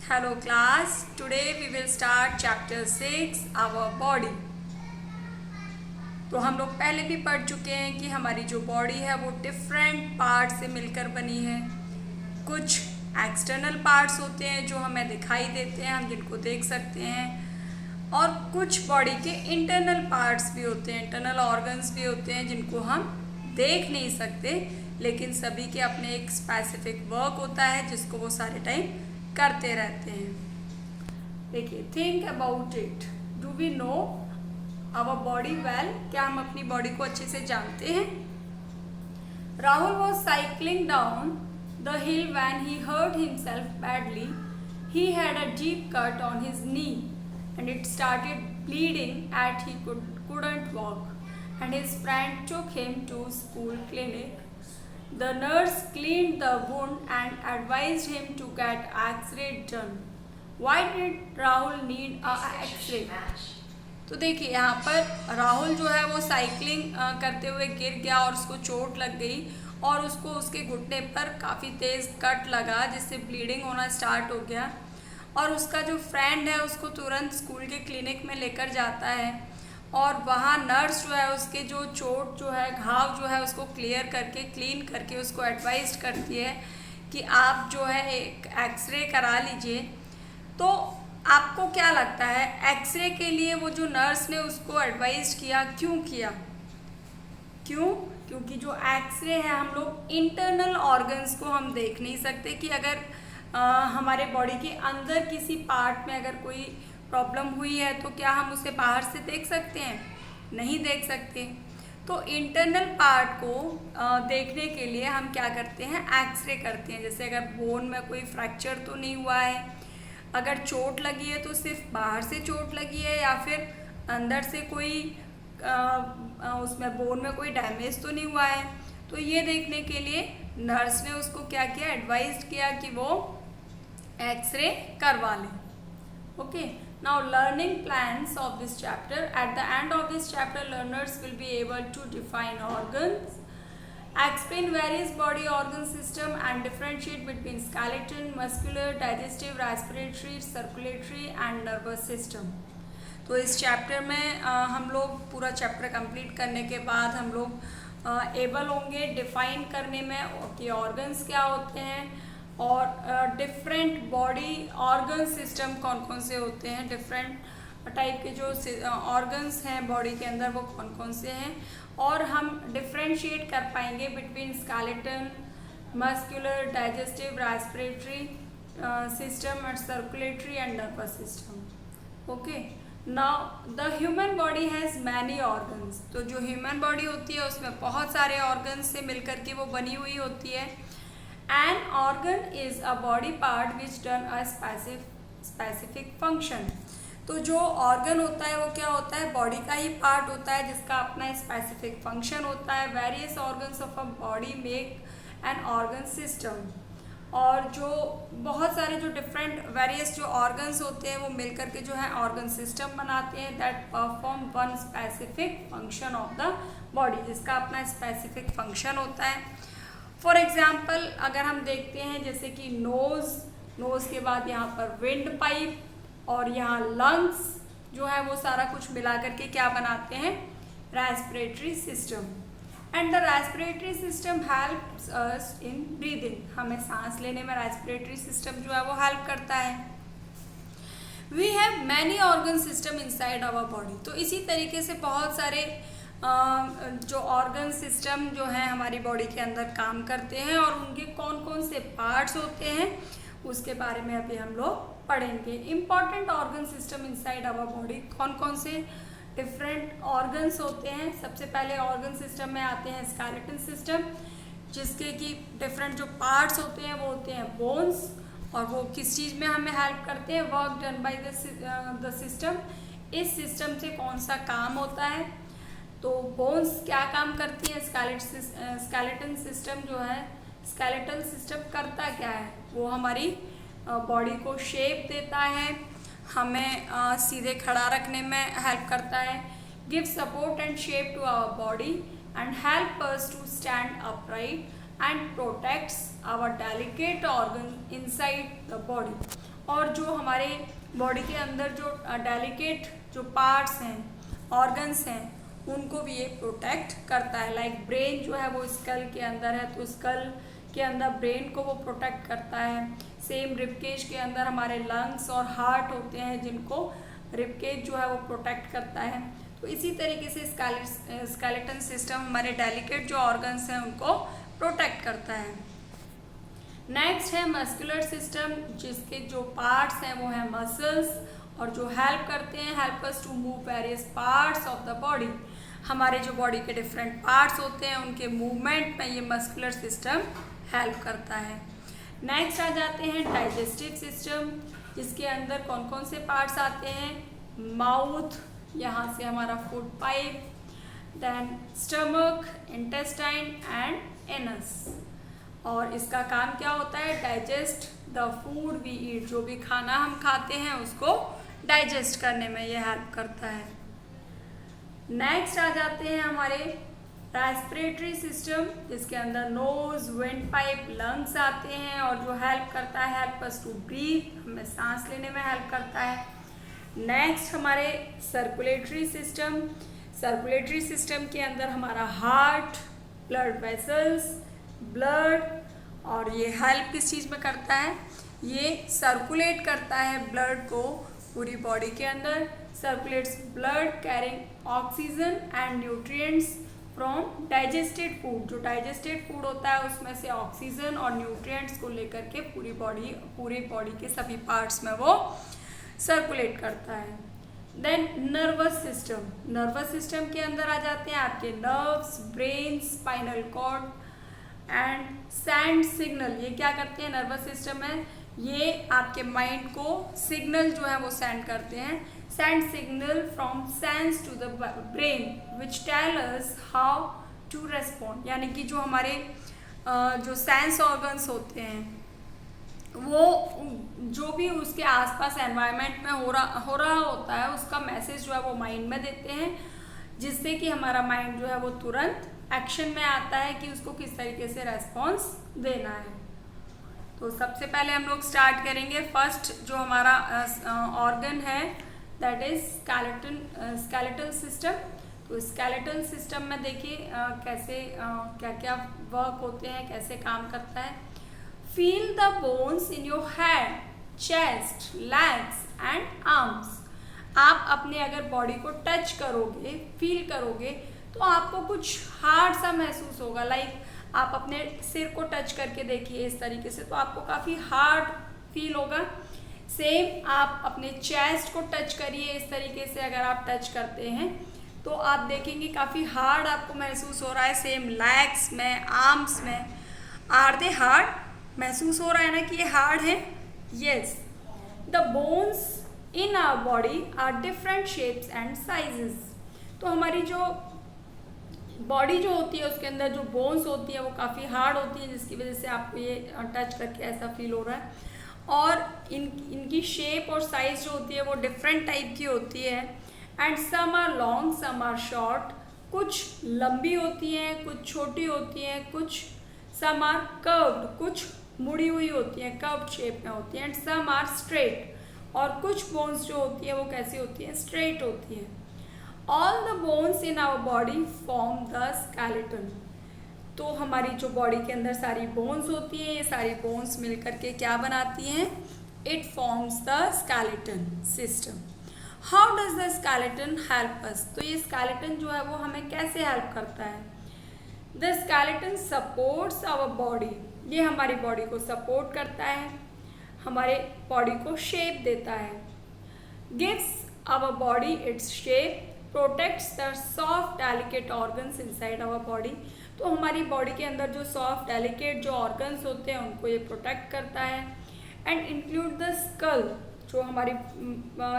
Hello class, today we will start chapter 6 our body। तो हम लोग पहले भी पढ़ चुके हैं कि हमारी जो बॉडी है वो डिफरेंट पार्ट से मिलकर बनी है। कुछ एक्सटर्नल पार्ट्स होते हैं जो हमें दिखाई देते हैं, हम जिनको देख सकते हैं, और कुछ बॉडी के इंटरनल पार्ट्स भी होते हैं, इंटरनल ऑर्गन्स भी होते हैं जिनको हम देख नहीं सकते, लेकिन सभी के अपने एक स्पेसिफिक वर्क होता है जिसको वो सारे टाइम करते रहते हैं। देखिए, think about it, do we know our body well, क्या हम अपनी बॉडी को अच्छे से जानते हैं? Rahul was cycling down the hill when he hurt himself badly. He had a deep cut on his knee and it started bleeding and he couldn't walk and his friend took him to school clinic. The nurse cleaned the wound and advised him to get x-ray done. Why did Rahul need a x-ray? तो देखिए, यहाँ पर राहुल जो है वो cycling करते हुए गिर गया और उसको चोट लग गई और उसको उसके घुटने पर काफ़ी तेज़ कट लगा जिससे ब्लीडिंग होना स्टार्ट हो गया। और उसका जो फ्रेंड है उसको तुरंत स्कूल के क्लिनिक में लेकर जाता है और वहाँ नर्स जो है उसके जो चोट जो है, घाव जो है, उसको क्लीन करके उसको एडवाइज करती है कि आप जो है एक एक्सरे करा लीजिए। तो आपको क्या लगता है, एक्सरे के लिए वो जो नर्स ने उसको एडवाइज किया, क्यों किया? क्योंकि जो एक्सरे है, हम लोग इंटरनल ऑर्गन्स को हम देख नहीं सकते कि अगर हमारे बॉडी के अंदर किसी पार्ट में अगर कोई प्रॉब्लम हुई है तो क्या हम उसे बाहर से देख सकते हैं? नहीं देख सकते। तो इंटरनल पार्ट को देखने के लिए हम क्या करते हैं, एक्सरे करते हैं। जैसे अगर बोन में कोई फ्रैक्चर तो नहीं हुआ है, अगर चोट लगी है तो सिर्फ बाहर से चोट लगी है या फिर अंदर से कोई उसमें बोन में कोई डैमेज तो नहीं हुआ है। तो ये देखने के लिए नर्स ने उसको क्या किया, एडवाइज किया कि वो एक्सरे करवा लें। Okay, now learning plans of this chapter. At the end of this chapter learners will be able to define organs, explain various body organ system and differentiate between skeleton, muscular, digestive, respiratory, circulatory and nervous system। तो इस chapter में हम लोग पूरा chapter complete करने के बाद हम लोग एबल होंगे डिफाइन करने में कि ऑर्गन्स क्या होते हैं और डिफरेंट बॉडी ऑर्गन सिस्टम कौन कौन से होते हैं, डिफरेंट टाइप के जो ऑर्गन्स हैं बॉडी के अंदर वो कौन कौन से हैं, और हम डिफ्रेंशिएट कर पाएंगे between skeleton, muscular, digestive, respiratory system and circulatory and nervous system. Okay, now the human body has many organs. तो जो ह्यूमन बॉडी होती है उसमें बहुत सारे ऑर्गन्स से मिलकर के वो बनी हुई होती है। An organ is a body part which done a specific function. तो जो ऑर्गन होता है वो क्या होता है, बॉडी का ही पार्ट होता है जिसका अपना स्पेसिफिक फंक्शन होता है। Various organs of a body make an organ system. और जो बहुत सारे जो डिफरेंट वेरियस जो ऑर्गन्स होते हैं वो मिलकर के जो है ऑर्गन सिस्टम बनाते हैं that perform one specific function of the body, जिसका अपना स्पेसिफिक फंक्शन होता है। फॉर एग्जाम्पल अगर हम देखते हैं जैसे कि नोज़ के बाद यहाँ पर विंड पाइप और यहाँ लंग्स जो है वो सारा कुछ मिला करके क्या बनाते हैं, respiratory system. And the respiratory system helps us in breathing. हमें सांस लेने में रेस्पिरेटरी सिस्टम जो है वो हेल्प करता है। We have many organ system inside our body. तो इसी तरीके से बहुत सारे जो ऑर्गन सिस्टम जो हैं हमारी बॉडी के अंदर काम करते हैं और उनके कौन कौन से पार्ट्स होते हैं उसके बारे में अभी हम लोग पढ़ेंगे। Important organ system inside our body, कौन कौन से डिफरेंट ऑर्गन्स होते हैं। सबसे पहले ऑर्गन सिस्टम में आते हैं स्केलेटन सिस्टम, जिसके कि डिफरेंट जो पार्ट्स होते हैं वो होते हैं बोन्स, और वो किस चीज़ में हमें हेल्प करते हैं, work done by the system. इस सिस्टम से कौन सा काम होता है, तो बोन्स क्या काम करती है, स्केलेटन सिस्टम जो है, स्केलेटल सिस्टम करता क्या है, वो हमारी बॉडी को शेप देता है, हमें सीधे खड़ा रखने में हेल्प करता है, give support and shape to our body and help us to stand upright and protects our delicate organ inside the body. और जो हमारे बॉडी के अंदर जो डेलिकेट जो पार्ट्स हैं, ऑर्गन्स हैं, उनको भी ये प्रोटेक्ट करता है। लाइक ब्रेन जो है वो स्कल के अंदर है, तो स्कल के अंदर ब्रेन को वो प्रोटेक्ट करता है। सेम रिबकेज के अंदर हमारे लंग्स और हार्ट होते हैं, जिनको रिबकेज जो है वो प्रोटेक्ट करता है। तो इसी तरीके से स्केलेटन सिस्टम हमारे डेलिकेट जो ऑर्गन्स हैं उनको प्रोटेक्ट करता है। नेक्स्ट है मस्कुलर सिस्टम, जिसके जो पार्ट्स हैं वो हैं मसल्स, और जो हेल्प करते हैं, help us to move various parts of the body. हमारे जो बॉडी के डिफरेंट पार्ट्स होते हैं उनके मूवमेंट में ये मस्कुलर सिस्टम हेल्प करता है। नेक्स्ट आ जाते हैं डाइजेस्टिव सिस्टम, जिसके अंदर कौन कौन से पार्ट्स आते हैं। माउथ, यहाँ से हमारा food pipe, then stomach, intestine and anus. और इसका काम क्या होता है, digest the food we eat. जो भी खाना हम खाते हैं उसको डाइजेस्ट करने में ये हेल्प करता है। नेक्स्ट आ जाते हैं हमारे रेस्पिरेटरी सिस्टम, जिसके अंदर नोज, विंड पाइप, लंग्स आते हैं, और जो हेल्प करता है, हेल्प अस टू ब्रीथ, हमें सांस लेने में हेल्प करता है। नेक्स्ट हमारे सर्कुलेटरी सिस्टम, सर्कुलेटरी सिस्टम के अंदर हमारा हार्ट, ब्लड वेसल्स, ब्लड, और ये हेल्प किस चीज़ में करता है, ये सर्कुलेट करता है ब्लड को पूरी बॉडी के अंदर। Circulates blood carrying oxygen and nutrients from digested food. जो डाइजेस्टेड फूड होता है उसमें से ऑक्सीजन और न्यूट्रिएंट्स को लेकर के पूरी बॉडी के सभी पार्ट्स में वो सर्कुलेट करता है। Then nervous system, nervous system के अंदर आ जाते हैं आपके nerves, brain, spinal cord and send signal. ये क्या करते हैं नर्वस सिस्टम में, ये आपके माइंड को सिग्नल जो है वो सेंड करते हैं। Send signal from sense to the brain which tell us how to respond. यानी कि जो हमारे जो सेंस ऑर्गन्स होते हैं वो जो भी उसके आसपास एनवायरनमेंट में हो रहा होता है उसका मैसेज जो है वो माइंड में देते हैं, जिससे कि हमारा माइंड जो है वो तुरंत एक्शन में आता है कि उसको किस तरीके से रेस्पॉन्स देना है। तो सबसे पहले हम लोग स्टार्ट करेंगे। फर्स्ट जो हमारा ऑर्गन है दैट इज स्केलेटल सिस्टम। तो स्केलेटल सिस्टम में देखिए कैसे क्या क्या वर्क होते हैं, कैसे काम करता है। Feel the bones in your head, chest, legs and arms. आप अपने अगर बॉडी को टच करोगे, फील करोगे, तो आपको कुछ हार्ड सा महसूस होगा। लाइक आप अपने सिर को टच करके देखिए इस तरीके से, तो आपको काफ़ी हार्ड फील होगा। सेम आप अपने चेस्ट को टच करिए इस तरीके से, अगर आप टच करते हैं तो आप देखेंगे काफ़ी हार्ड आपको महसूस हो रहा है। सेम लेग्स में, आर्म्स में, आर दे हार्ड? महसूस हो रहा है ना कि ये हार्ड है? Yes. The bones in our body are different shapes and sizes. तो हमारी जो बॉडी जो होती है उसके अंदर जो बोन्स होती है वो काफ़ी हार्ड होती है, जिसकी वजह से आपको ये टच करके ऐसा फील हो रहा है। और इनकी शेप और साइज जो होती है वो डिफरेंट टाइप की होती है। And some are long, some are short. कुछ लंबी होती हैं, कुछ छोटी होती हैं, कुछ सम आर कर्व्ड, कुछ मुड़ी हुई होती हैं, कर्व्ड शेप में होती हैं। एंड सम आर स्ट्रेट, और कुछ बोन्स जो होती है वो कैसी होती हैं, स्ट्रेट होती हैं। All the bones in our body form the skeleton. तो हमारी जो बॉडी के अंदर सारी बोन्स होती हैं, ये सारी बोन्स मिलकर के क्या बनाती हैं, it forms the skeleton system. How does the skeleton help us? तो ये स्केलेटन जो है वो हमें कैसे हेल्प करता है? The skeleton supports our body. ये हमारी बॉडी को सपोर्ट करता है, हमारे बॉडी को शेप देता है। Gives our body its shape, protects the soft delicate organs inside our body. तो हमारी बॉडी के अंदर जो सॉफ्ट डेलिकेट जो ऑर्गन्स होते हैं उनको ये प्रोटेक्ट करता है। एंड इंक्लूड द स्कल, जो हमारी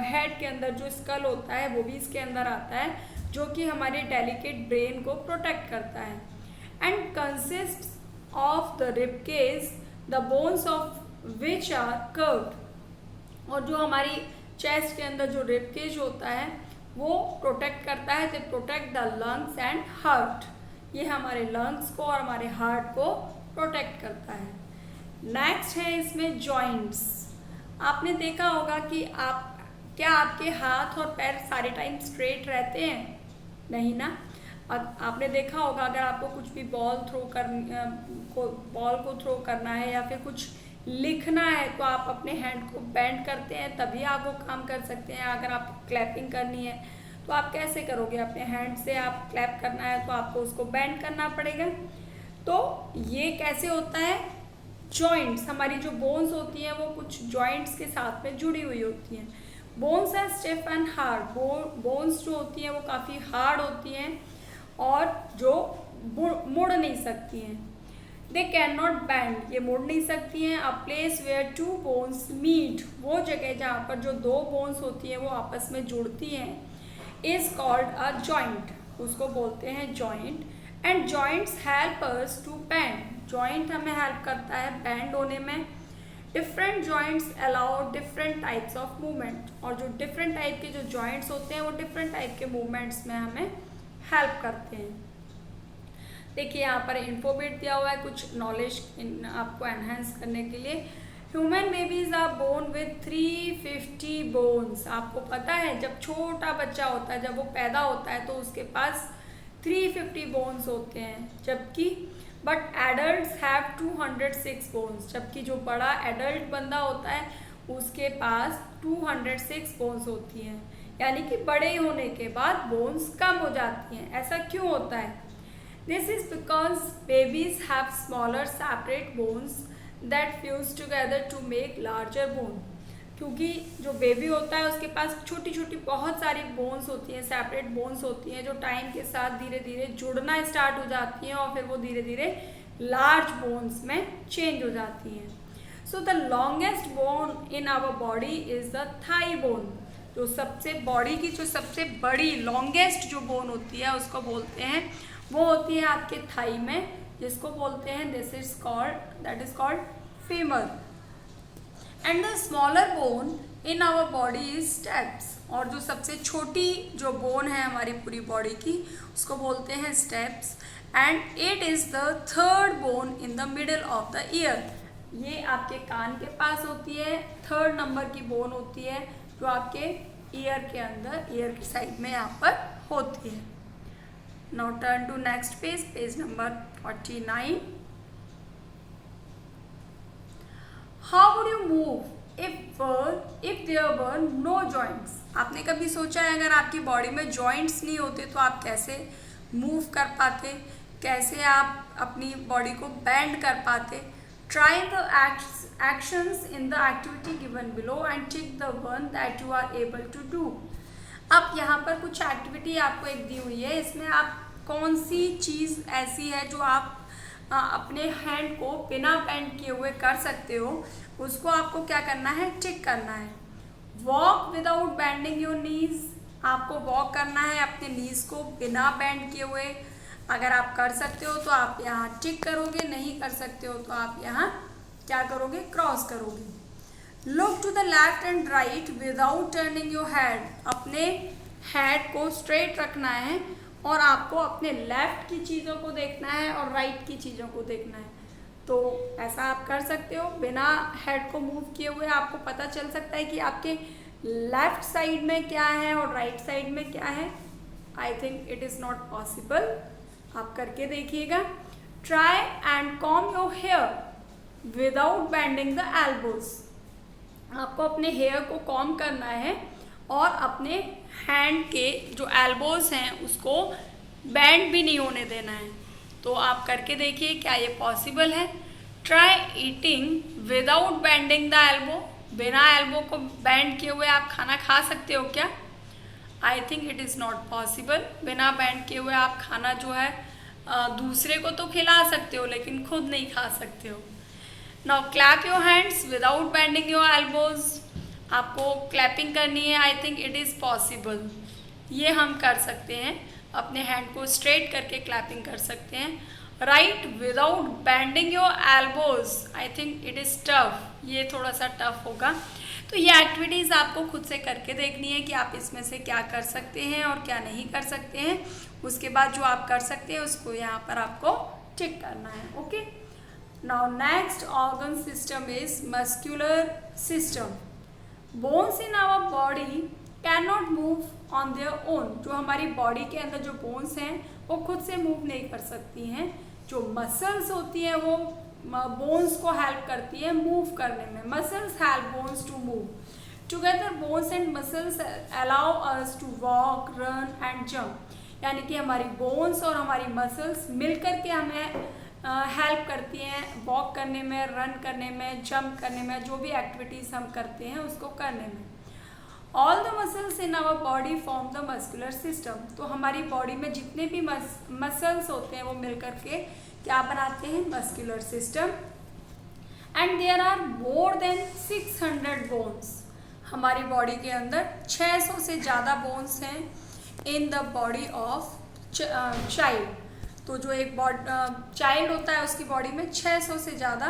हेड के अंदर जो स्कल होता है वो भी इसके अंदर आता है, जो कि हमारे डेलिकेट ब्रेन को प्रोटेक्ट करता है। And consist of the rib cage, the bones of which are curved. और जो हमारी चेस्ट के अंदर जो रिब केज होता है वो प्रोटेक्ट करता है, they protect the lungs and heart. ये हमारे लंग्स को और हमारे हार्ट को प्रोटेक्ट करता है। नेक्स्ट है इसमें जॉइंट्स। आपने देखा होगा कि क्या आपके हाथ और पैर सारे टाइम स्ट्रेट रहते हैं? नहीं ना। आपने देखा होगा अगर आपको कुछ भी बॉल को थ्रो करना है या फिर कुछ लिखना है तो आप अपने हैंड को बेंड करते हैं, तभी आप वो काम कर सकते हैं। अगर आपको क्लैपिंग करनी है तो आप कैसे करोगे? अपने हैंड से आप क्लैप करना है तो आपको उसको बेंड करना पड़ेगा। तो ये कैसे होता है? जॉइंट्स, हमारी जो बोन्स होती हैं वो कुछ जॉइंट्स के साथ में जुड़ी हुई होती हैं। Bones are stiff and hard, bones जो होती हैं वो काफ़ी हार्ड होती हैं और जो मुड़ नहीं सकती हैं। दे कैन नॉट बेंड, ये मुड़ नहीं सकती हैं। A place where two bones meet, वो जगह जहाँ पर जो दो बोन्स होती हैं वो आपस में जुड़ती हैं, इज कॉल्ड अ जॉइंट, उसको बोलते हैं joint. And joints help us to bend, joint हमें हेल्प करता है बेंड होने में। Different joints allow different types of movement, और जो डिफरेंट टाइप के जो जॉइंट्स होते हैं वो डिफरेंट टाइप के मूवमेंट्स में हमें हेल्प करते हैं। देखिए यहाँ पर इन्फोबिट दिया हुआ है कुछ नॉलेज आपको एनहेंस करने के लिए। Human babies are born with 350 bones. आपको पता है जब छोटा बच्चा होता है, जब वो पैदा होता है तो उसके पास 350 बोन्स होते हैं, जबकि बट एडल्ट हैव 206 बोन्स, जबकि जो बड़ा एडल्ट बंदा होता है उसके पास 206 बोन्स होती हैं। यानी कि बड़े होने के बाद बोन्स कम हो जाती हैं। ऐसा क्यों होता है? This is because babies have smaller separate bones that fuse together to make larger bone. क्योंकि जो बेबी होता है उसके पास छोटी छोटी बहुत सारी बोन्स होती हैं, सेपरेट बोन्स होती हैं, जो टाइम के साथ धीरे धीरे जुड़ना स्टार्ट हो जाती हैं और फिर वो धीरे धीरे लार्ज बोन्स में चेंज हो जाती हैं। So the longest bone in our body is the thigh bone. जो सबसे बॉडी की जो सबसे बड़ी लॉन्गेस्ट जो बोन होती है उसको बोलते हैं, वो होती है आपके थाई में, जिसको बोलते हैं that is called femur. And the smaller bone in our body is stapes, और जो सबसे छोटी जो बोन है हमारी पूरी बॉडी की उसको बोलते हैं steps. And it is the third bone in the middle of the year. ये आपके कान के पास होती है, थर्ड नंबर की बोन होती है जो आपके ईयर के अंदर, ईयर की साइड में यहाँ पर होती है। Now turn to next page, page number 49. How would you move if there were no joints? आपने कभी सोचा है अगर आपकी बॉडी में जॉइंट्स नहीं होते तो आप कैसे मूव कर पाते, कैसे आप अपनी बॉडी को बेंड कर पाते? Try the actions in the activity given below and tick the one that you are able to do. अब यहाँ पर कुछ एक्टिविटी आपको एक दी हुई है, इसमें आप कौन सी चीज़ ऐसी है जो आप अपने हैंड को बिना बेंड किए हुए कर सकते हो, उसको आपको क्या करना है? टिक करना है। Walk without bending your knees, आपको वॉक करना है अपने नीज को बिना बेंड किए हुए। अगर आप कर सकते हो तो आप यहाँ टिक करोगे, नहीं कर सकते हो तो आप यहाँ क्या करोगे? क्रॉस करोगे। Look to the left and right without turning your head, अपने हेड को स्ट्रेट रखना है और आपको अपने लेफ्ट की चीज़ों को देखना है और राइट की चीज़ों को देखना है। तो ऐसा आप कर सकते हो बिना हेड को मूव किए हुए। आपको पता चल सकता है कि आपके लेफ्ट साइड में क्या है और राइट साइड में क्या है। I think it is not possible, आप करके देखिएगा। Try and comb your hair without bending the elbows, आपको अपने हेयर को कॉम करना है और अपने हैंड के जो एल्बोज हैं उसको बेंड भी नहीं होने देना है। तो आप करके देखिए क्या ये पॉसिबल है। Try eating without bending the elbow, बिना एल्बो को बेंड किए हुए आप खाना खा सकते हो क्या? आई think it is not possible. बिना बेंड किए हुए आप खाना जो है दूसरे को तो खिला सकते हो लेकिन खुद नहीं खा सकते हो। Now clap your hands without bending your elbows, आपको क्लैपिंग करनी है। I think it is possible, ये हम कर सकते हैं, अपने हैंड को स्ट्रेट करके क्लैपिंग कर सकते हैं। Right without bending your elbows, I think it is tough, ये थोड़ा सा टफ होगा। तो ये एक्टिविटीज़ आपको खुद से करके देखनी है कि आप इसमें से क्या कर सकते हैं और क्या नहीं कर सकते हैं। उसके बाद जो आप कर सकते हैं उसको यहाँ पर आपको टिक करना है। Okay, now next organ system is muscular system. Bones in our body can not move on their own. जो हमारी बॉडी के अंदर जो बोन्स हैं वो खुद से मूव नहीं कर सकती हैं। जो मसल्स होती हैं वो बोन्स को हेल्प करती है मूव करने में। Muscles help bones to move together. Bones and muscles allow us to walk, run and jump. यानी कि हमारी बोन्स और हमारी मसल्स मिलकर के हमें हेल्प करती हैं वॉक करने में, रन करने में, जंप करने में, जो भी एक्टिविटीज़ हम करते हैं उसको करने में। All the muscles in our body form the muscular system. तो हमारी बॉडी में जितने भी मसल्स होते हैं वो मिलकर के क्या बनाते हैं? Muscular system. And there are more than 600 bones. हमारी बॉडी के अंदर 600 से ज़्यादा बोन्स हैं in the body of child. तो जो एक चाइल्ड होता है उसकी बॉडी में 600 से ज़्यादा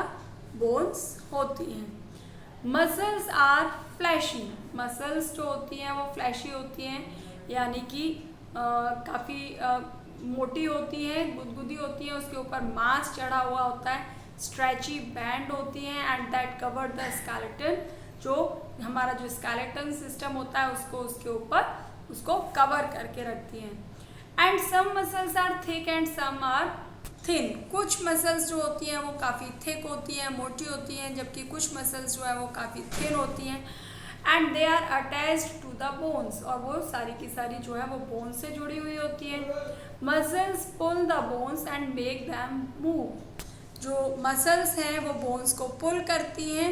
बोन्स होती हैं। Muscles are flashy. मसल्स जो होती हैं वो फ्लैशी होती हैं, यानी कि काफ़ी मोटी होती हैं, गुदगुदी होती हैं, उसके ऊपर मांस चढ़ा हुआ होता है, स्ट्रेची बैंड होती हैं and that cover the skeleton. जो हमारा जो स्केलेटन सिस्टम होता है उसको उसके ऊपर उसको कवर करके रखती हैं। And some muscles are thick and some are thin. कुछ मसल्स जो होती हैं वो काफ़ी थिक होती हैं, मोटी होती हैं, जबकि कुछ मसल्स जो है वो काफ़ी थिन होती हैं। And they are attached to the bones. और वो सारी की सारी जो है वो बोन्स से जुड़ी हुई होती हैं। Muscles pull the bones and make them move. जो मसल्स हैं वो बोन्स को पुल करती हैं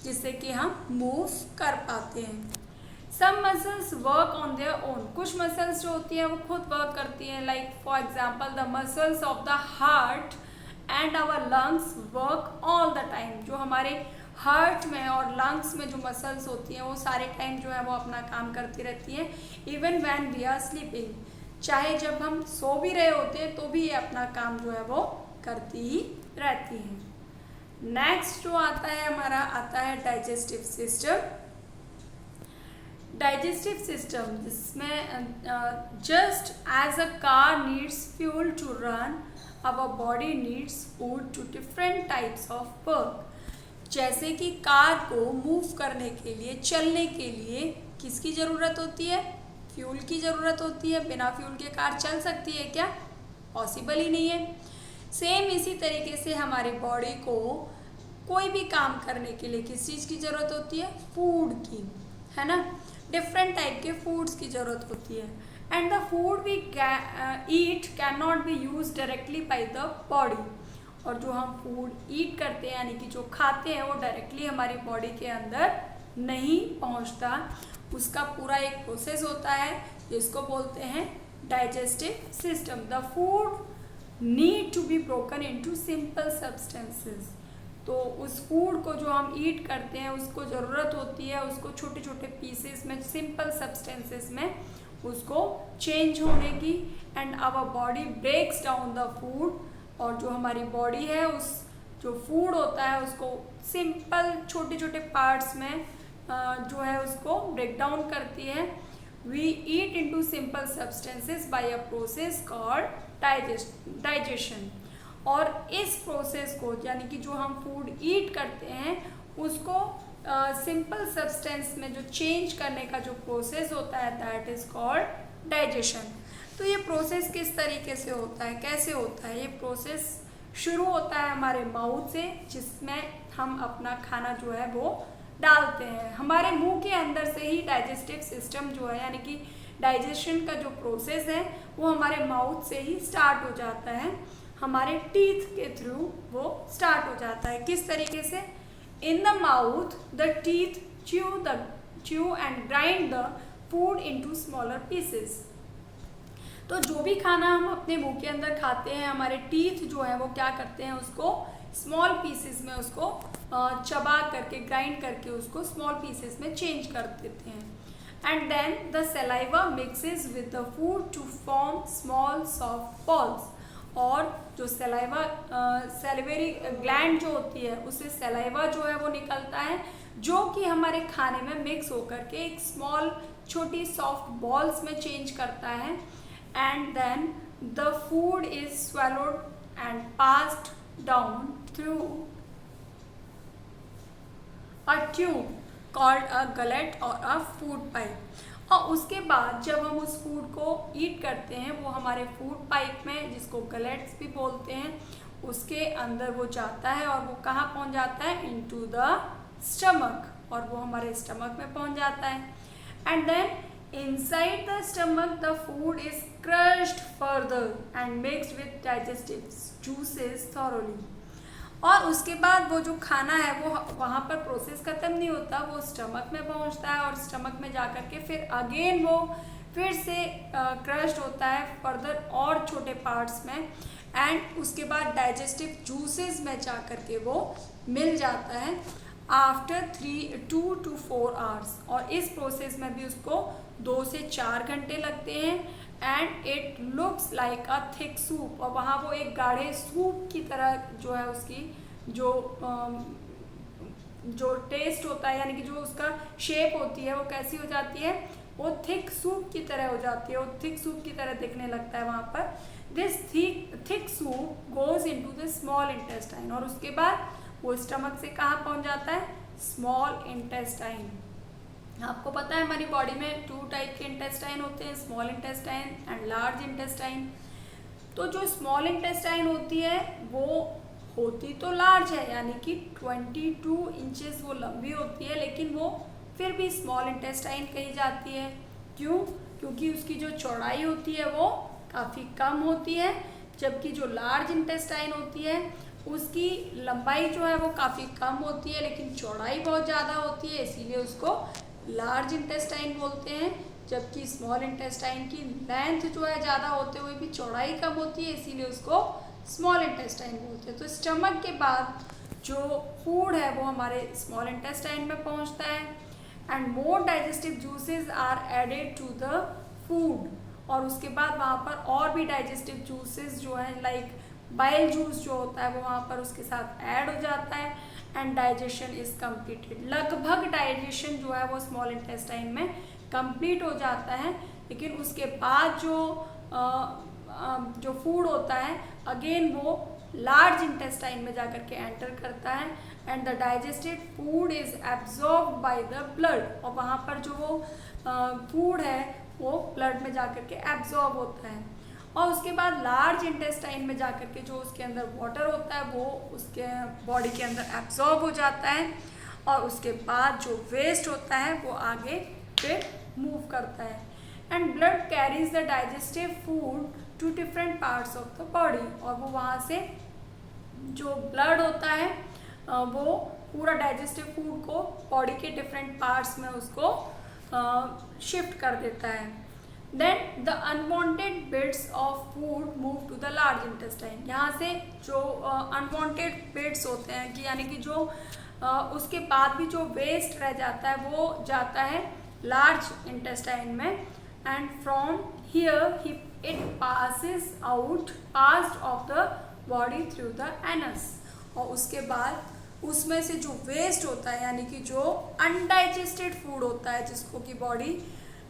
जिससे कि हम मूव कर पाते हैं। Some muscles work on their own. कुछ मसल्स जो होती हैं वो खुद वर्क करती हैं। Like for example the muscles of the heart and our lungs work all the time. जो हमारे हार्ट में और लंग्स में जो मसल्स होती हैं वो सारे टाइम जो है वो अपना काम करती रहती हैं। Even when we are sleeping, चाहे जब हम सो भी रहे होते हैं तो भी ये अपना काम जो है वो करती ही रहती हैं। नेक्स्ट जो आता है हमारा आता है डाइजेस्टिव सिस्टम। डाइजेस्टिव सिस्टम जिसमें just as a car needs fuel to run, our body needs food to different types of work. जैसे कि कार को मूव करने के लिए, चलने के लिए किसकी ज़रूरत होती है? फ्यूल की ज़रूरत होती है। बिना फ्यूल के कार चल सकती है क्या? पॉसिबल ही नहीं है। सेम इसी तरीके से हमारी बॉडी को कोई भी काम करने के लिए किस चीज़ की ज़रूरत होती है? फूड की, है ना। डिफरेंट टाइप के फूड्स की ज़रूरत होती है। And the food we eat can not be use directly by the body. और जो हम फूड ईट करते हैं यानी कि जो खाते हैं वो डायरेक्टली हमारी बॉडी के अंदर नहीं पहुंचता। उसका पूरा एक प्रोसेस होता है जिसको बोलते हैं digestive system. The food need to be broken into simple substances. तो उस फूड को जो हम ईट करते हैं उसको ज़रूरत होती है उसको छोटे छोटे पीसेस में, सिंपल सब्सटेंसेस में उसको चेंज होने की। And our body breaks down the food. और जो हमारी बॉडी है उस जो फूड होता है उसको सिंपल छोटे छोटे पार्ट्स में जो है उसको ब्रेक डाउन करती है। We eat into simple substances by a process called digestion. और इस प्रोसेस को यानी कि जो हम फूड ईट करते हैं उसको सिंपल सब्सटेंस में जो चेंज करने का जो प्रोसेस होता है दैट इज कॉल्ड डाइजेशन। तो ये प्रोसेस किस तरीके से होता है, कैसे होता है? ये प्रोसेस शुरू होता है हमारे माउथ से जिसमें हम अपना खाना जो है वो डालते हैं। हमारे मुंह के अंदर से ही डाइजेस्टिव सिस्टम जो है यानी कि डाइजेशन का जो प्रोसेस है वो हमारे माउथ से ही स्टार्ट हो जाता है। हमारे टीथ के थ्रू वो स्टार्ट हो जाता है। किस तरीके से? In the mouth the teeth chew and grind the food into smaller pieces. तो जो भी खाना हम अपने मुंह के अंदर खाते हैं हमारे टीथ जो है वो क्या करते हैं उसको स्मॉल पीसेस में उसको चबा करके ग्राइंड करके उसको स्मॉल पीसेस में चेंज कर देते हैं। And then the saliva mixes with the food to form small soft balls. और जो सलाइवा सैलिवरी ग्लैंड जो होती है उससे सलाइवा जो है वो निकलता है जो कि हमारे खाने में मिक्स होकर के एक स्मॉल छोटी सॉफ्ट बॉल्स में चेंज करता है। And then the food is swallowed and passed down through a tube called a gullet और अ फूड पाइप। और उसके बाद जब हम उस फूड को ईट करते हैं वो हमारे फूड पाइप में, जिसको गलेट्स भी बोलते हैं, उसके अंदर वो जाता है और वो कहाँ पहुँच जाता है, इनटू द स्टमक, और वो हमारे स्टमक में पहुँच जाता है। And then inside the stomach the food is crushed further and mixed with digestive juices thoroughly। और उसके बाद वो जो खाना है वो वहाँ पर प्रोसेस खत्म नहीं होता, वो स्टमक में पहुँचता है और स्टमक में जा कर के फिर अगेन वो फिर से क्रश्ड होता है फर्दर और छोटे पार्ट्स में, एंड उसके बाद डाइजेस्टिव जूसेस में जा कर के वो मिल जाता है आफ्टर 2 to 4 आवर्स। और इस प्रोसेस में भी उसको 2 से 4 घंटे लगते हैं। And it looks like a thick soup, और वहाँ वो एक गाढ़े सूप की तरह जो है उसकी जो टेस्ट होता है, यानी कि जो उसका शेप होती है वो कैसी हो जाती है, वो थिक सूप की तरह हो जाती है, वो थिक सूप की तरह दिखने लगता है वहाँ पर। This thick soup goes into the small intestine, और उसके बाद वो स्टमक से कहाँ पहुँच जाता है, स्मॉल इंटेस्टाइन। आपको पता है हमारी बॉडी में 2 टाइप के इंटेस्टाइन होते हैं, small intestine and large intestine. तो जो स्मॉल इंटेस्टाइन होती है वो होती तो लार्ज है, यानी कि 22 इंचेस वो लंबी होती है, लेकिन वो फिर भी स्मॉल इंटेस्टाइन कही जाती है। क्यों? क्योंकि उसकी जो चौड़ाई होती है वो काफ़ी कम होती है, जबकि जो लार्ज इंटेस्टाइन होती है उसकी लंबाई जो है वो काफ़ी कम होती है लेकिन चौड़ाई बहुत ज़्यादा होती है, इसीलिए उसको लार्ज इंटेस्टाइन बोलते हैं। जबकि स्मॉल इंटेस्टाइन की लेंथ जो है ज़्यादा होते हुए भी चौड़ाई कम होती है, इसीलिए उसको स्मॉल इंटेस्टाइन बोलते हैं। तो स्टमक के बाद जो फूड है वो हमारे स्मॉल इंटेस्टाइन में पहुंचता है, and more digestive juices are added to the food. और उसके बाद वहाँ पर और भी डाइजेस्टिव जूसेस जो है लाइक बाइल जूस जो होता है वो वहाँ पर उसके साथ ऐड हो जाता है, एंड डाइजेशन इज कम्प्लीटेड। लगभग डाइजेशन जो है वो स्मॉल इंटेस्टाइन में कंप्लीट हो जाता है, लेकिन उसके बाद जो फूड होता है अगेन वो लार्ज इंटेस्टाइन में जाकर के एंटर करता है, and the digested food is absorbed by the blood. और वहाँ पर जो वो फूड है वो ब्लड में जाकर के एब्जॉर्ब होता है, और उसके बाद लार्ज इंटेस्टाइन में जाकर के जो उसके अंदर वाटर होता है वो उसके बॉडी के अंदर एब्जॉर्ब हो जाता है, और उसके बाद जो वेस्ट होता है वो आगे फिर मूव करता है। And blood carries the digestive food to different parts of the body. और वो वहाँ से जो ब्लड होता है वो पूरा डाइजेस्टिव फूड को बॉडी के डिफरेंट पार्ट्स में उसको शिफ्ट कर देता है। Then the unwanted bits of food move to the large intestine. यहाँ से जो अनवांटेड बिट्स होते हैं कि यानी कि जो उसके बाद भी जो वेस्ट रह जाता है वो जाता है लार्ज इंटेस्टाइन में, and from here it passes out past of the body through the anus. और उसके बाद उसमें से जो वेस्ट होता है यानी कि जो अनडाइजेस्टेड फूड होता है जिसको कि बॉडी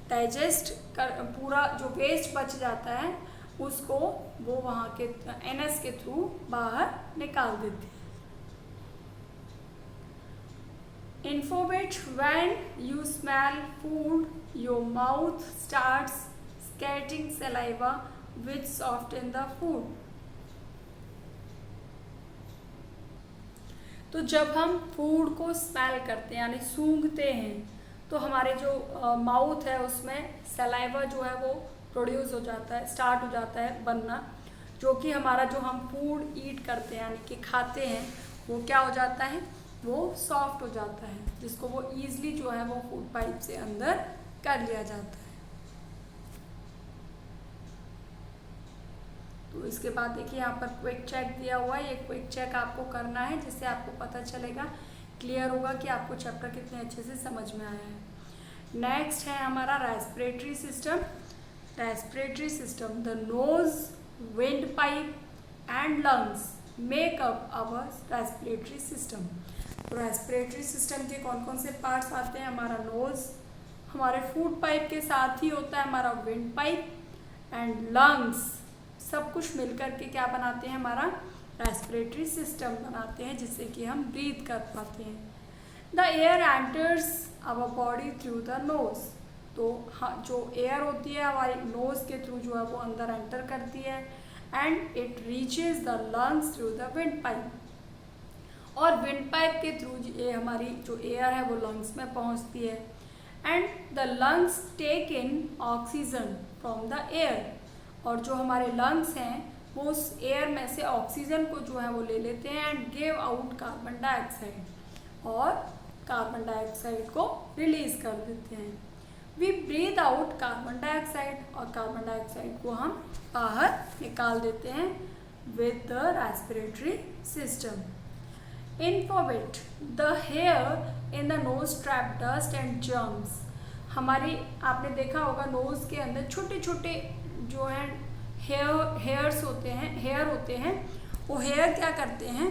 डाइजेस्ट कर, पूरा जो वेस्ट बच जाता है उसको वो वहाँ के एनस के थ्रू बाहर निकाल देती है। Info which when you smell food, your mouth starts scattering saliva which soften the food। तो जब हम फूड को स्मेल करते हैं यानी सूंघते हैं तो हमारे जो माउथ है उसमें सलाइवा जो है वो प्रोड्यूस हो जाता है, स्टार्ट हो जाता है बनना, जो कि हमारा जो हम फूड ईट करते हैं यानी कि खाते हैं वो क्या हो जाता है, वो सॉफ्ट हो जाता है, जिसको वो ईजिली जो है वो फूड पाइप से अंदर कर लिया जाता है। तो इसके बाद देखिए यहाँ पर क्विक चेक दिया हुआ है, ये क्विक चेक आपको करना है जिससे आपको पता चलेगा, क्लियर होगा कि आपको चैप्टर कितने अच्छे से समझ में आया है। नेक्स्ट है हमारा respiratory system. Respiratory system, the nose, wind pipe and lungs make up our respiratory system. तो रेस्पिरेटरी सिस्टम के कौन कौन से पार्ट्स आते हैं, हमारा नोज हमारे फूड पाइप के साथ ही होता है, हमारा विंड पाइप एंड लंग्स, सब कुछ मिलकर के क्या बनाते हैं, हमारा रेस्पिरेटरी सिस्टम बनाते हैं जिससे कि हम ब्रीथ कर पाते हैं। The air enters our body through the nose. तो हाँ, जो एयर होती है हमारी नोज के थ्रू जो है वो अंदर एंटर करती है, and it reaches the lungs through the wind pipe. और विंड पाइप के थ्रू ये हमारी जो एयर है वो लंग्स में पहुंचती है, and the lungs take in oxygen from the air. और जो हमारे लंग्स हैं वो उस एयर में से ऑक्सीजन को जो है वो ले लेते हैं, and give out carbon dioxide, और कार्बन डाइऑक्साइड को रिलीज कर देते हैं। We breathe out carbon dioxide, और कार्बन डाइऑक्साइड को हम बाहर निकाल देते हैं विद द रेस्पिरेटरी सिस्टम। इनफोबिट the hair in the nose trap dust and germs. हमारी आपने देखा होगा नोज के अंदर छोटे छोटे जो हैं हेयर होते हैं। वो हेयर क्या करते हैं,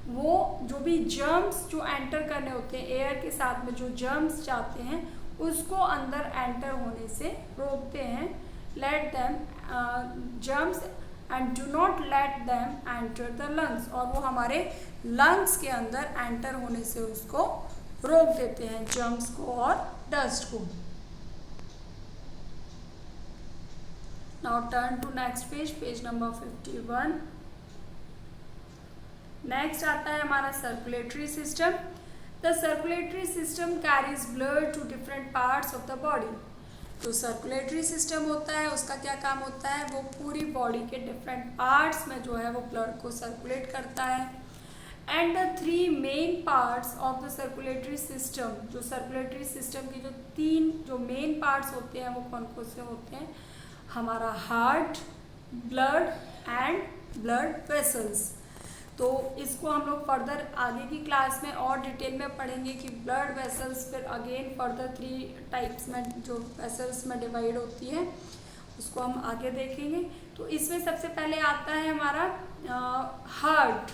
वो जो भी जर्म्स जो एंटर करने होते हैं एयर के साथ में, जो जर्म्स जाते हैं उसको अंदर एंटर होने से रोकते हैं। Let them germs and do not let them enter the lungs, और वो हमारे लंग्स के अंदर एंटर होने से उसको रोक देते हैं, जर्म्स को और डस्ट को। Now turn to next page, page number 51. Next आता है हमारा circulatory system. The circulatory system carries blood to different parts of the body. तो circulatory system होता है, उसका क्या काम होता है, वो पूरी बॉडी के different parts में जो है वो blood को circulate करता है। And the three main parts of the circulatory system, जो circulatory system की जो तीन जो main parts होते हैं वो कौन कौन से होते हैं, हमारा heart, blood and blood vessels. तो इसको हम लोग फर्दर आगे की क्लास में और डिटेल में पढ़ेंगे कि ब्लड वेसल्स फिर अगेन फर्दर 3 टाइप्स में जो वेसल्स में डिवाइड होती है उसको हम आगे देखेंगे। तो इसमें सबसे पहले आता है हमारा heart.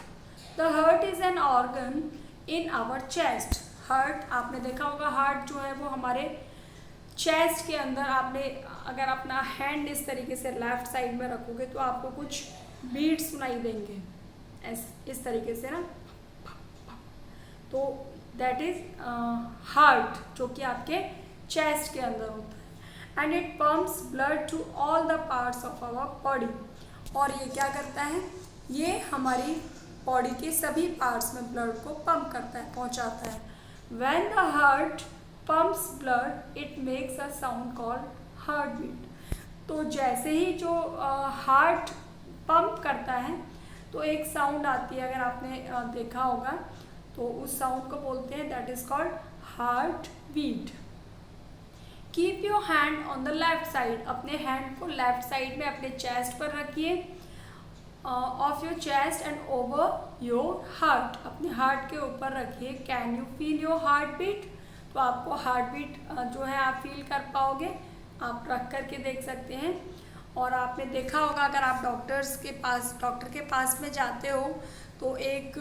The heart is an organ in our chest. Heart आपने देखा होगा, हार्ट जो है वो हमारे चेस्ट के अंदर, आपने अगर अपना हैंड इस तरीके से लेफ्ट साइड में रखोगे तो आपको कुछ बीट सुनाई देंगे इस तरीके से ना, तो दैट इज हार्ट जो कि आपके चेस्ट के अंदर होता है। And it pumps blood to all the parts of our body. और ये क्या करता है, ये हमारी बॉडी के सभी पार्ट्स में ब्लड को पंप करता है, पहुंचाता है। When the heart pumps blood it makes a sound called heartbeat। तो जैसे ही जो हार्ट पंप करता है तो एक साउंड आती है, अगर आपने देखा होगा तो उस साउंड को बोलते हैं that is called heart beat. Keep your hand on the left side. अपने हैंड को लेफ्ट साइड में अपने चेस्ट पर रखिए, of your chest and over your heart. अपने हार्ट के ऊपर रखिए। Can you feel your heart beat. तो आपको हार्ट बीट जो है आप फील कर पाओगे, आप रख करके देख सकते हैं। और आपने देखा होगा अगर आप डॉक्टर के पास में जाते हो तो एक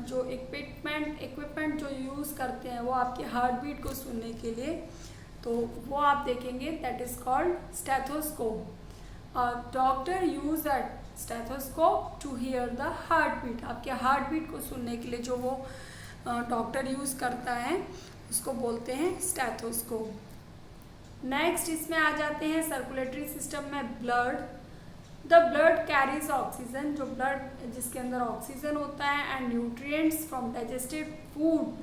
जो इक्विपमेंट जो यूज़ करते हैं वो आपकी हार्ट बीट को सुनने के लिए, तो वो आप देखेंगे that is called stethoscope. Doctor use that stethoscope to hear the heart beat. आपके हार्ट बीट को सुनने के लिए जो वो डॉक्टर यूज़ करता है उसको बोलते हैं स्टेथोस्कोप। नेक्स्ट इसमें आ जाते हैं सर्कुलेटरी सिस्टम में blood. The blood carries oxygen. जो ब्लड जिसके अंदर ऑक्सीजन होता है, and nutrients from digested food.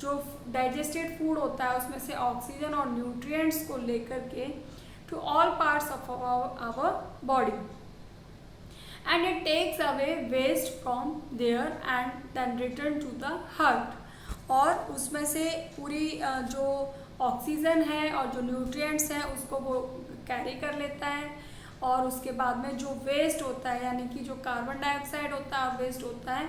जो डाइजेस्टेड फूड होता है उसमें से ऑक्सीजन और न्यूट्रिएंट्स को लेकर के to all parts of our body, and it takes away waste from there and then return to the heart. और उसमें से पूरी जो ऑक्सीजन है और जो न्यूट्रिएंट्स हैं उसको वो कैरी कर लेता है, और उसके बाद में जो वेस्ट होता है यानी कि जो कार्बन डाइऑक्साइड होता है और वेस्ट होता है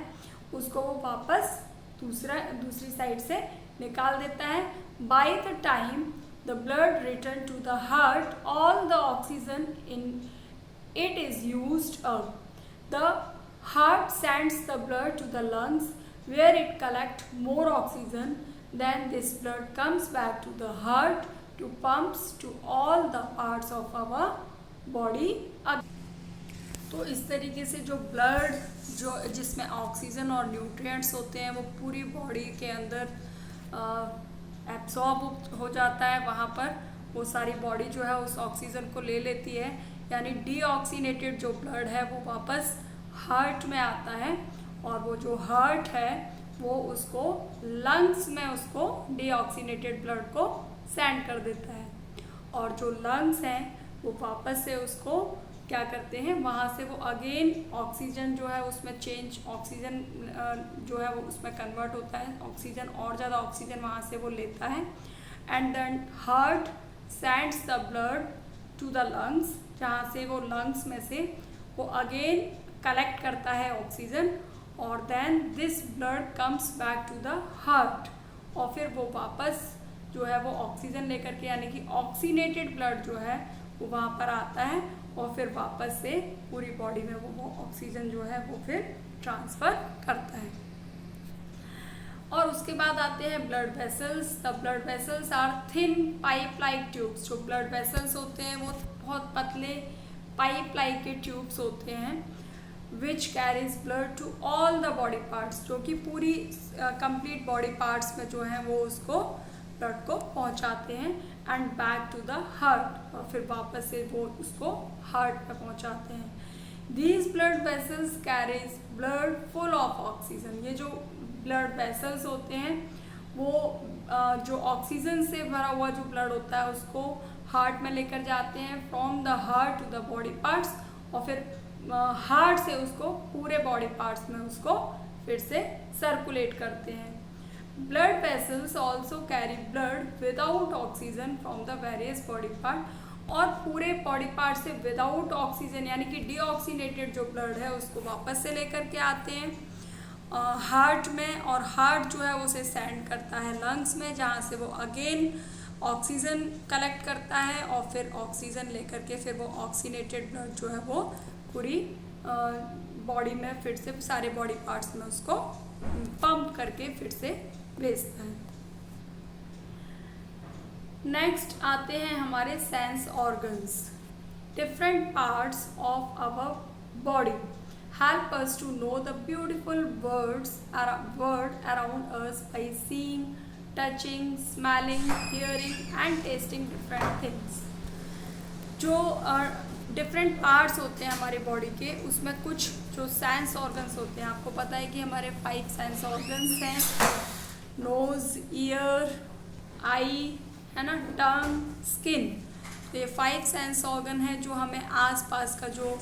उसको वो वापस दूसरी साइड से निकाल देता है। By the time the blood return to the heart, all the oxygen in it is used up. The heart sends the blood to the lungs where it collects more oxygen. Then this blood comes back to the heart to pumps to all the parts of our body. तो इस तरीके से जो blood जो जिसमें oxygen और nutrients होते हैं वो पूरी बॉडी के अंदर एब्जॉर्ब हो जाता है, वहाँ पर वो सारी बॉडी जो है उस ऑक्सीजन को ले लेती है, यानी डीऑक्सीनेटेड जो ब्लड है वो वापस हार्ट में आता है, और वो जो हार्ट है वो उसको लंग्स में उसको डीऑक्सीनेटेड ब्लड को सेंड कर देता है, और जो लंग्स हैं वो वापस से उसको क्या करते हैं, वहाँ से वो अगेन ऑक्सीजन जो है उसमें चेंज, ऑक्सीजन जो है वो उसमें कन्वर्ट होता है, ऑक्सीजन और ज़्यादा ऑक्सीजन वहाँ से वो लेता है, and then heart sends the blood to the lungs, जहाँ से वो लंग्स में से वो अगेन कलेक्ट करता है ऑक्सीजन, और then this blood comes back to the heart, और फिर वो वापस जो है वो ऑक्सीजन लेकर के, यानी कि ऑक्सीनेटेड ब्लड जो है वो वहाँ पर आता है, और फिर वापस से पूरी बॉडी में वो ऑक्सीजन जो है वो फिर ट्रांसफ़र करता है। और उसके बाद आते हैं blood vessels. The blood vessels are thin pipe like tubes. जो ब्लड वेसल्स होते हैं वो बहुत पतले पाइप लाइक के ट्यूब्स होते हैं, which carries blood to all the body parts, जो कि पूरी कंप्लीट बॉडी पार्ट्स में जो है वो उसको ब्लड को पहुंचाते हैं, and back to the heart, और फिर वापस से वो उसको हार्ट में पहुंचाते हैं। These blood vessels carries blood full of oxygen. ये जो ब्लड वेसल्स होते हैं वो जो ऑक्सीजन से भरा हुआ जो ब्लड होता है उसको हार्ट में लेकर जाते हैं, from the heart to the body parts, और फिर हार्ट से उसको पूरे बॉडी पार्ट्स में उसको फिर से सर्कुलेट करते हैं। Blood vessels also carry blood without oxygen from the various body part, और पूरे बॉडी पार्ट से विदाउट ऑक्सीजन यानी कि डीऑक्सीनेटेड जो ब्लड है उसको वापस से लेकर के आते हैं हार्ट में, और हार्ट जो है उसे सेंड करता है लंग्स में, जहाँ से वो अगेन ऑक्सीजन कलेक्ट करता है, और फिर ऑक्सीजन लेकर के फिर वो ऑक्सीनेटेड ब्लड जो है वो पूरी बॉडी में फिर से सारे बॉडी पार्ट्स में उसको पंप करके फिर से भेजता है। नेक्स्ट आते हैं हमारे sense organs. Different parts of our body help us to know the beautiful world around us by seeing, touching, smelling, hearing and tasting different things. जो डिफरेंट पार्ट्स होते हैं हमारे बॉडी के, उसमें कुछ जो सेंस ऑर्गन्स होते हैं, आपको पता है कि हमारे 5 सेंस ऑर्गन्स हैं, नोज़, ईयर, आई, है ना, टंग, स्किन। तो ये 5 सेंस ऑर्गन है जो हमें आसपास का जो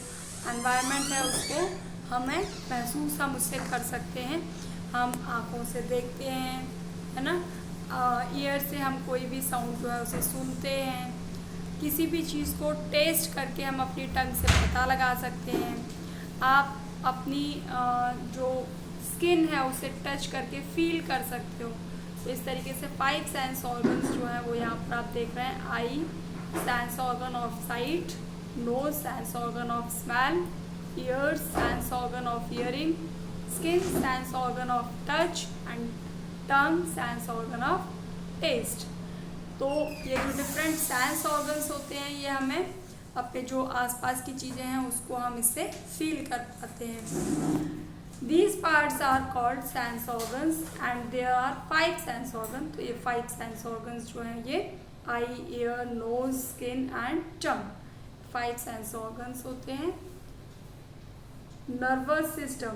एनवायरनमेंट है उसको हमें महसूस हम उससे कर सकते हैं। हम आँखों से देखते हैं, है ना, ईयर से हम कोई भी साउंड जो है उसे सुनते हैं, किसी भी चीज़ को टेस्ट करके हम अपनी टंग से पता लगा सकते हैं, आप अपनी जो स्किन है उसे टच करके फील कर सकते हो। तो इस तरीके से 5 सेंस ऑर्गन्स जो है वो यहाँ पर आप देख रहे हैं। I sense organ of site, nose sense organ of smell, ears sense organ of hearing, skin sense organ of touch and tongue sense organ of taste। तो ये जो डिफरेंट सेंस ऑर्गन्स होते हैं ये हमें अपने जो आसपास की चीज़ें हैं उसको हम इससे फील कर पाते हैं। These parts are called sense organs and there are 5 sense organs। तो ये 5 sense organs जो हैं ये eye, ear, nose, skin and tongue, 5 sense organs होते हैं। Nervous system,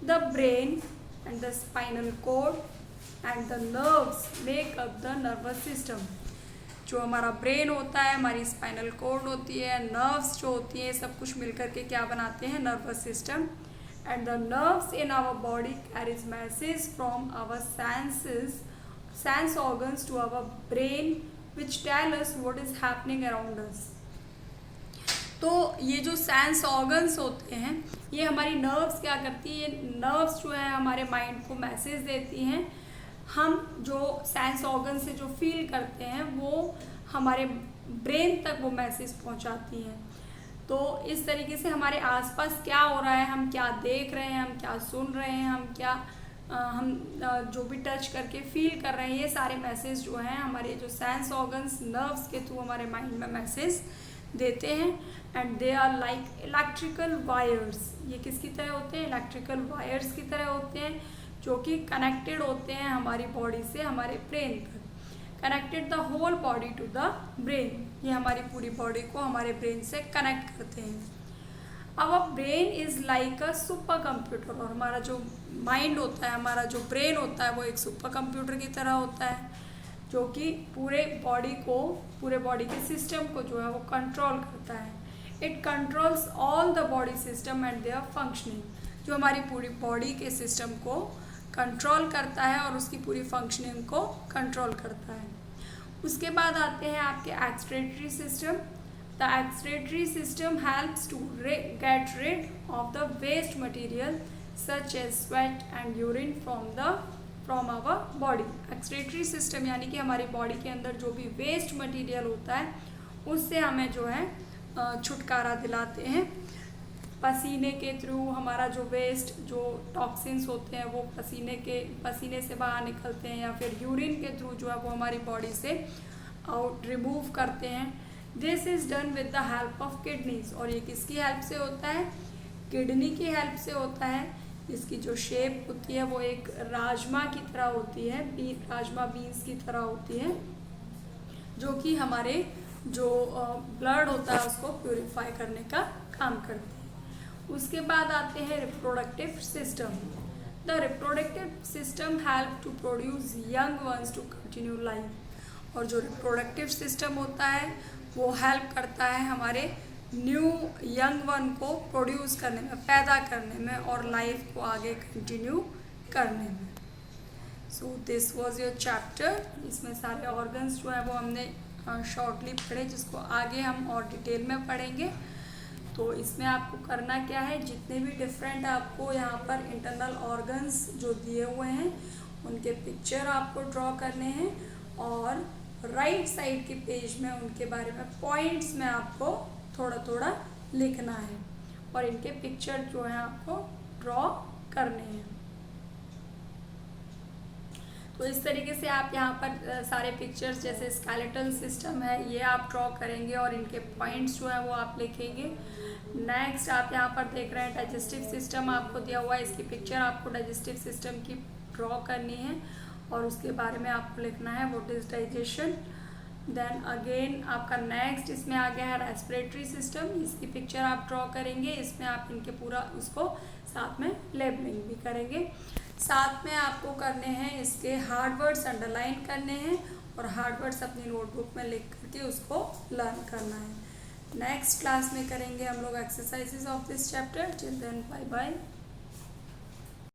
the brain and the spinal cord and the nerves make up the nervous system. जो हमारा brain होता है, हमारी स्पाइनल कॉर्ड होती है, नर्व्स जो होती हैं, सब कुछ मिलकर के क्या बनाते हैं, nervous system. And the nerves in our body carries message from our sense organs to our brain which tell us what is happening around us. तो ये जो सेंस ऑर्गन्स होते हैं ये हमारी नर्व्स क्या करती है, नर्व्स जो है हमारे माइंड को मैसेज देती हैं। हम जो सेंस ऑर्गन से जो फील करते हैं वो हमारे ब्रेन तक वो मैसेज पहुंचाती हैं। तो इस तरीके से हमारे आसपास क्या हो रहा है, हम क्या देख रहे हैं, हम क्या सुन रहे हैं, हम क्या जो भी टच करके फील कर रहे हैं, ये सारे मैसेज जो हैं हमारे जो सेंस ऑर्गन्स नर्व्स के थ्रू हमारे माइंड में मैसेज देते हैं। And they are like electrical wires. ये किसकी तरह होते हैं, इलेक्ट्रिकल वायर्स की तरह होते हैं जो कि कनेक्टेड होते हैं हमारी बॉडी से हमारे ब्रेन तक। Connected the whole body to the brain, ये हमारी पूरी बॉडी को हमारे ब्रेन से कनेक्ट करते हैं। Our brain is like a super computer, और हमारा जो माइंड होता है, हमारा जो ब्रेन होता है वो एक सुपर कंप्यूटर की तरह होता है, जो कि पूरे बॉडी के सिस्टम को जो है वो कंट्रोल करता है। It controls all the body system and there functioning, जो हमारी पूरी बॉडी के सिस्टम को कंट्रोल करता है और उसकी पूरी फंक्शनिंग को कंट्रोल करता है। उसके बाद आते हैं आपके excretory system. The excretory system helps to get rid of the waste material such as sweat and urine from our body. Excretory system यानी कि हमारी बॉडी के अंदर जो भी वेस्ट मटेरियल होता है उससे हमें जो है छुटकारा दिलाते हैं। पसीने के थ्रू हमारा जो वेस्ट, जो टॉक्सिन्स होते हैं वो पसीने से बाहर निकलते हैं, या फिर यूरिन के थ्रू जो है वो हमारी बॉडी से रिमूव करते हैं। This is done with the help of kidneys, और ये किसकी हेल्प से होता है? किडनी की हेल्प से होता है। इसकी जो शेप होती है वो एक राजमा की तरह होती है, राजमा बीन्स की तरह होती है, जो कि हमारे जो ब्लड होता है उसको प्यूरिफाई करने का काम करती है। उसके बाद आते हैं reproductive system. The reproductive system help to produce young ones to continue life, और जो रिप्रोडक्टिव सिस्टम होता है वो हेल्प करता है हमारे न्यू यंग वन को प्रोड्यूस करने में, पैदा करने में, और लाइफ को आगे कंटिन्यू करने में। So this was your chapter. इसमें सारे ऑर्गन्स जो है वो हमने शॉर्टली पढ़े, जिसको आगे हम और डिटेल में पढ़ेंगे। तो इसमें आपको करना क्या है, जितने भी डिफरेंट आपको यहाँ पर इंटरनल ऑर्गन्स जो दिए हुए हैं उनके पिक्चर आपको ड्रॉ करने हैं, और राइट साइड के पेज में उनके बारे में पॉइंट्स में आपको थोड़ा थोड़ा लिखना है, और इनके पिक्चर जो है आपको ड्रॉ करने हैं। तो इस तरीके से आप यहाँ पर सारे पिक्चर्स, जैसे स्केलेटल सिस्टम है ये आप ड्रॉ करेंगे, और इनके पॉइंट्स जो है वो आप लिखेंगे। नेक्स्ट आप यहाँ पर देख रहे हैं डाइजेस्टिव सिस्टम आपको दिया हुआ है, इसकी पिक्चर आपको डाइजेस्टिव सिस्टम की ड्रॉ करनी है, और उसके बारे में आपको लिखना है what is digestion. Then again आपका नेक्स्ट इसमें आ गया है रेस्पिरेटरी सिस्टम, इसकी पिक्चर आप ड्रॉ करेंगे, इसमें आप इनके पूरा उसको साथ में लेबलिंग भी करेंगे। साथ में आपको करने हैं इसके हार्ड वर्ड्स अंडरलाइन करने हैं, और हार्ड वर्ड्स अपनी नोटबुक में लिख करके उसको लर्न करना है। नेक्स्ट क्लास में करेंगे हम लोग exercises of this chapter. Till then bye bye.